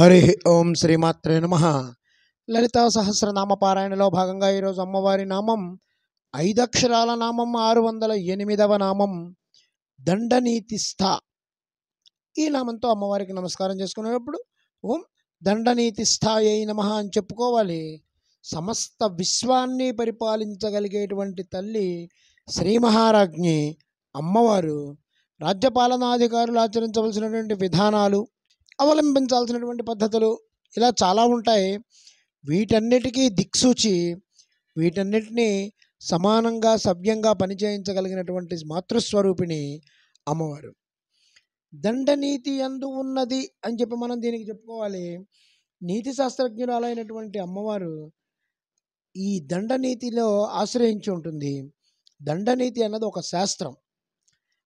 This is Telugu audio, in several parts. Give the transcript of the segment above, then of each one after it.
హరి ఓం శ్రీమాత్రే నమః. లలితా సహస్రనామ పారాయణలో భాగంగా ఈరోజు అమ్మవారి నామం 5 అక్షరాల నామం 608వ నామం దండనీతిస్థ. ఈ నామంతో అమ్మవారికి నమస్కారం చేసుకునేటప్పుడు ఓం దండనీతిస్థాయై నమః అని చెప్పుకోవాలి. సమస్త విశ్వాన్ని పరిపాలించగలిగేటువంటి తల్లి శ్రీ మహారాజ్ఞి అమ్మవారు. రాజ్యపాలనాధికారులు ఆచరించవలసినటువంటి విధానాలు, అవలంబించాల్సినటువంటి పద్ధతులు ఇలా చాలా ఉంటాయి. వీటన్నిటికీ దిక్సూచి, వీటన్నిటినీ సమానంగా సవ్యంగా పనిచేయించగలిగినటువంటి మాతృస్వరూపిణి అమ్మవారు. దండనీతి యందు ఉన్నది అని చెప్పి మనం దీనికి చెప్పుకోవాలి. నీతి శాస్త్రజ్ఞురాలైనటువంటి అమ్మవారు ఈ దండనీతిలో ఆశ్రయించి ఉంటుంది. దండనీతి అన్నది ఒక శాస్త్రం.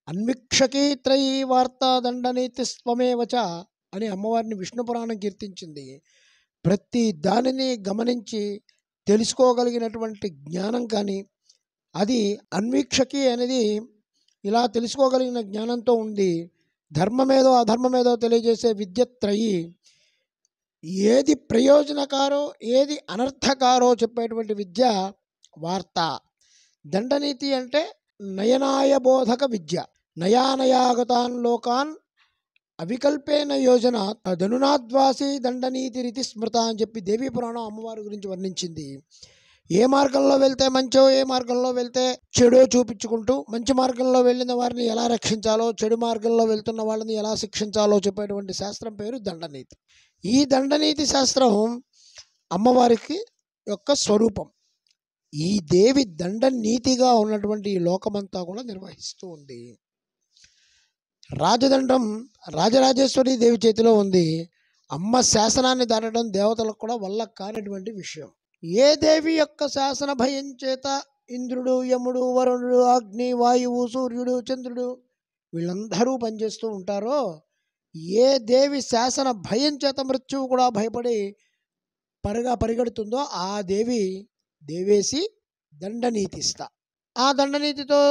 అన్వీక్షకీ త్రయీ వార్తా దండనీతి స్వమేవచ అని అమ్మవారిని విష్ణు పురాణం కీర్తించింది. ప్రతి దానిని గమనించి తెలుసుకోగలిగినటువంటి జ్ఞానం కానీ, అది అన్వీక్షకి అనేది ఇలా తెలుసుకోగలిగిన జ్ఞానంతో ఉంది. ధర్మమేదో అధర్మమేదో తెలియజేసే విద్యత్రయి, ఏది ప్రయోజనకారో ఏది అనర్థకారో చెప్పేటువంటి విద్య వార్త. దండనీతి అంటే నయనాయబోధక విద్య. నయానయాగతాన్ లోకాన్ అవికల్పేన యోజన ధనునాద్వాసి దండనీతి రీతి స్మృత అని చెప్పి దేవీ పురాణం అమ్మవారి గురించి వర్ణించింది. ఏ మార్గంలో వెళ్తే మంచో, ఏ మార్గంలో వెళ్తే చెడో చూపించుకుంటూ మంచి మార్గంలో వెళ్ళిన వారిని ఎలా రక్షించాలో, చెడు మార్గంలో వెళ్తున్న వాళ్ళని ఎలా శిక్షించాలో చెప్పేటువంటి శాస్త్రం పేరు దండనీతి. ఈ దండనీతి శాస్త్రం అమ్మవారికి యొక్క స్వరూపం. ఈ దేవి దండనీతిగా ఉన్నటువంటి ఈ లోకమంతా కూడా నిర్వహిస్తూ ఉంది. రాజదండం రాజరాజేశ్వరి దేవి చేతిలో ఉంది. అమ్మ శాసనాన్ని దాటడం దేవతలకు కూడా వల్ల కానిటువంటి విషయం. ఏ దేవి యొక్క శాసన భయం చేత ఇంద్రుడు, యముడు, వరుణుడు, అగ్ని, వాయువు, సూర్యుడు, చంద్రుడు వీళ్ళందరూ పనిచేస్తూ ఉంటారో, ఏ దేవి శాసన భయం చేత మృత్యువు కూడా భయపడి పరిగెడుతుందో ఆ దేవి దేవేసి దండనీతిస్థ. ఆ దండనీతితో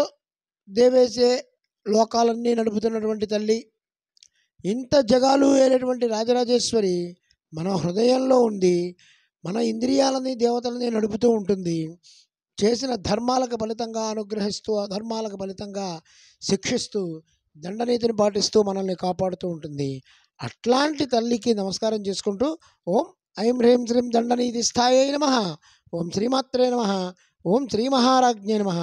దేవేసే లోకాలన్నీ నడుపుతున్నటువంటి తల్లి, ఇంత జగాలు ఏలేటువంటి రాజరాజేశ్వరి మన హృదయంలో ఉంది. మన ఇంద్రియాలని, దేవతలని నడుపుతూ ఉంటుంది. చేసిన ధర్మాలకు ఫలితంగా అనుగ్రహిస్తూ, అధర్మాలకు ఫలితంగా శిక్షిస్తూ, దండనీతిని పాటిస్తూ మనల్ని కాపాడుతూ ఉంటుంది. అట్లాంటి తల్లికి నమస్కారం చేసుకుంటూ ఓం ఐం హ్రీం శ్రీం దండనీతి స్థాయై నమః, ఓం శ్రీమాత్రే నమః, ఓం శ్రీ మహారాజ్ఞే నమః,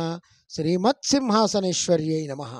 శ్రీమత్సింహాసనేశ్వర్యై నమః.